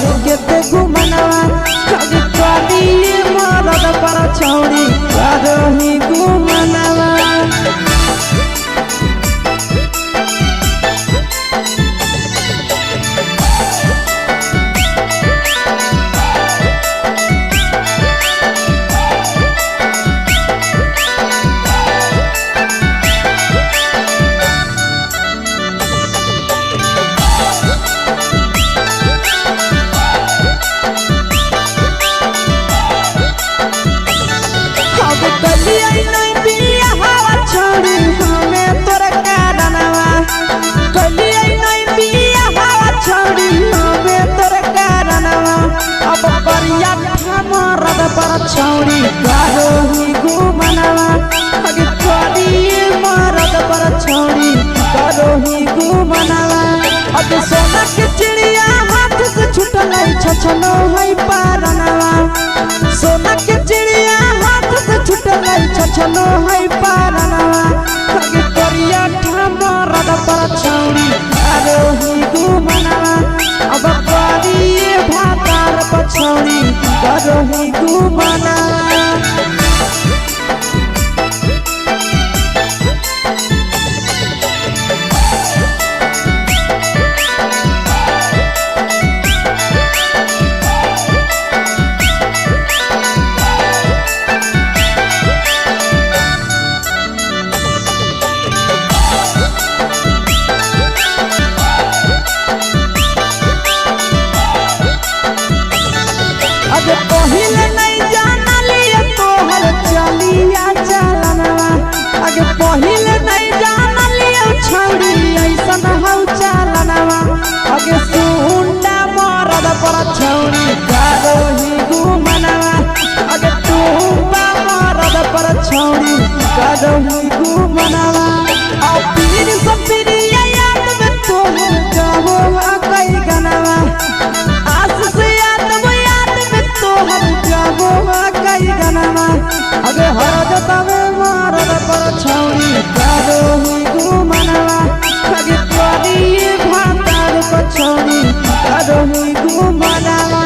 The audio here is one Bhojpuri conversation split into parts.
के ते घुमनवा कभी कभी मरद पर छौड़ी करही घुमनवा छौड़ी करही घुमनवा अगे कभी मरद पर छौड़ी करही घुमनवा अगे सोना के चिड़िया हाथ से छूटल छछनो है पारनवा सोना के चिड़िया हाथ से छूटल छछनो है पारनवा अगे करिया मरद पर छौड़ी करही घुमनवा अब कभी भातार पर छौड़ी करही घुमनवा अगे पहिले नहीं जानलिए तोहर चलिया चलनवा अगे पहिले नहीं जानलिए छौड़ी ऐसन हौ चलनवा अगे सुंडा मरद पर छौड़ी करही घुमनवा अगे टूबा मरद पर छौड़ी करही घुमनवा आ पीर सब पीरिया याद में तोहर जाबो कई गनवा आस से कई गनवा अगे हरदतवे मरद पर छौड़ी करही घुमनवा अगे कभी भातार पर छौड़ी करही घुमनवा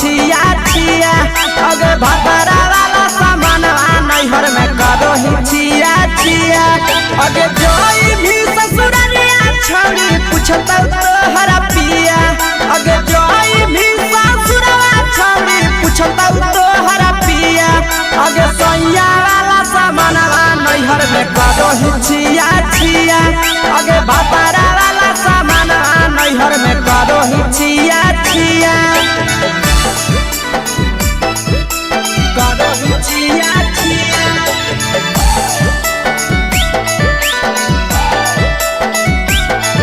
छिया छिया अगे भातारा वाला सामान नैहर में करही छिया छिया अगे जोई भी ससुरालिया छौड़ी पूछत तोहरा पिया अगे जोई भी ससुरवा छौड़ी पूछत तोहरा पिया अगे सैया वाला सामान नैहर में करही छिया छिया अगे भातारा वाला सामान नैहर में करही छिया छिया करही छिया छिया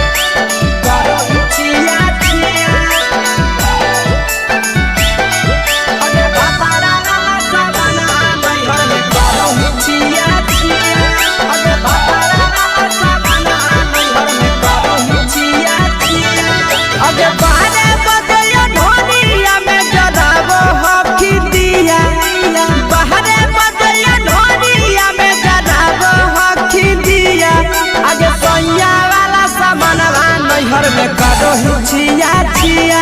करही छिया छिया अगे भातारा वाला सामान नैहर में करही छिया छिया अगे भातारा वाला सामान नैहर में करही छिया छिया अगे बारे बदलिया ढोलिया में जलाबो हकी दिया बाहरे बदलिया ढोलिया में जलाबो हकी दिया आगे सैया वाला सामान नैहर में करही छिया छिया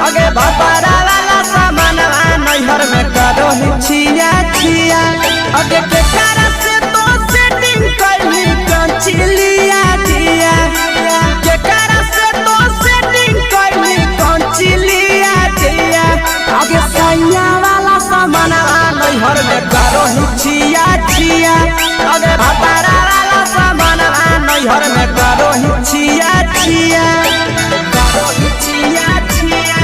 आगे भातारा वाला सामान नैहर में करही छिया छिया आगे केकरा से तो सेटिंग करही कंचिलिया दिया केकरा से तो सेटिंग करही कंचिलिया दिया आगे सैया वाला सामान नैहर में करही छिया छिया आगे भातारा वाला सामान नैहर में करही छिया छिया करही छिया छिया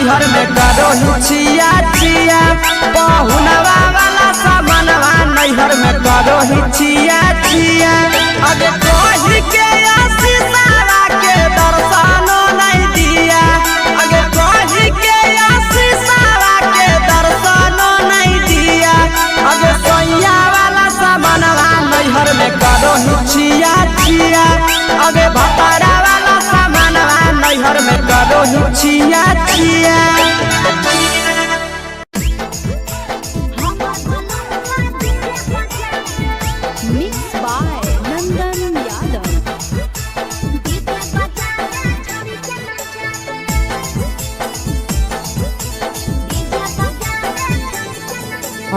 नैहर में करो हिचिया चिया बहुनवा वाला सामानवा नैहर में करो हिचिया चिया अगे कोही के आशीषवा के दर्शनो नहीं दिया अगे कोही के आशीषवा के दर्शनो नहीं दिया अगे सोया वाला सामानवा नैहर में करो हिचिया चिया अगे भतारा वाला सामानवा नैहर में करो हिचिया चिया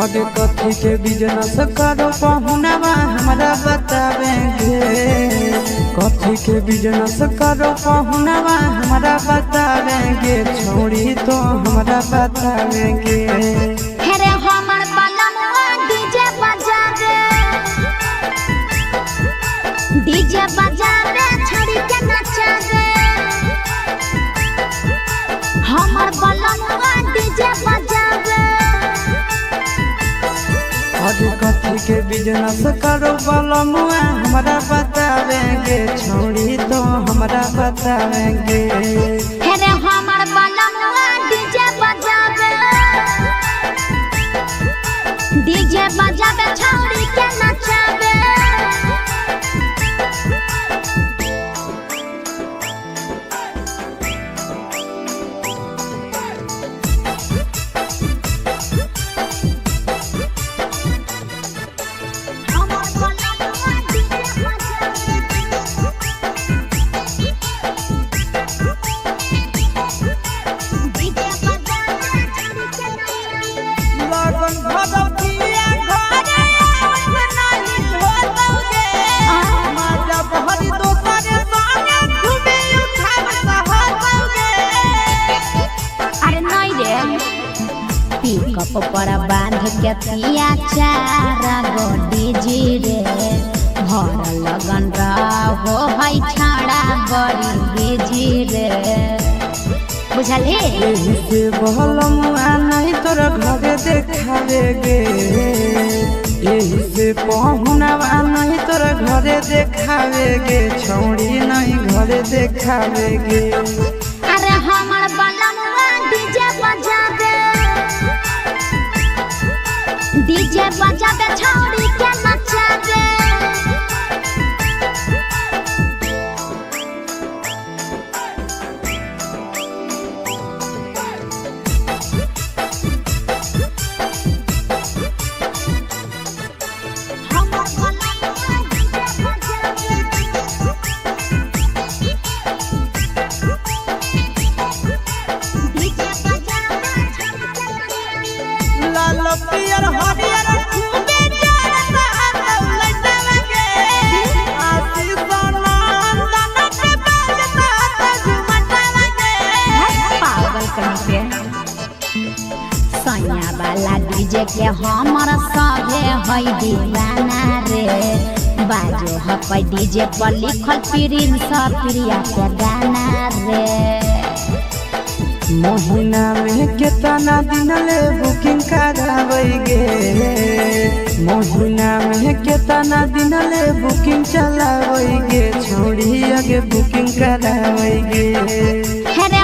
आगे कथी के बिजनेस करो पहुनवा हमरा बतावेंगे कथी के बिजनेस करो पहुनवा हमरा बतावेंगे छोड़ी तो हमरा बतावेंगे हेरे हमर बलमुआ डीजे बजावे छड़ी के नचावे हमर बलमुआ डीजे बजावे आगे कथी के बिजनेस करो बलमुआ हमरा बतावेंगे छोड़ी तो हमरा बतावेंगे हेरे हमर बलमुआ डीजे बजावे छड़ी के नचावे पर बांध के पिया चारा गोडी जी रे भर लगन रहो है छाड़ा बड़ी जी रे बुझली यही से बलमुआ नहीं तोरा घरे देखावेगे यही से पहुनवा नहीं तोरा घरे देखावेगे छोड़ी नहीं घरे देखावेगे अरे हमर बलमुआ डीजे बजावे छौड़ी के नचावे पियर हरियर खूबे जरता लइटा लगे आशीष नंदन के बजता झुमटा लगे पागल कहीं पे सैया वाला डीजे के हमर सभे है दीवाना रे बाजो है डीजे पर लिखल प्रिंस प्रिया के गाना रे महीना में कितना दिन ले बुकिंग करावेगे महीना में कितना दिन ले बुकिंग चलावेगे छोड़ी आगे बुकिंग करावेगे हेरे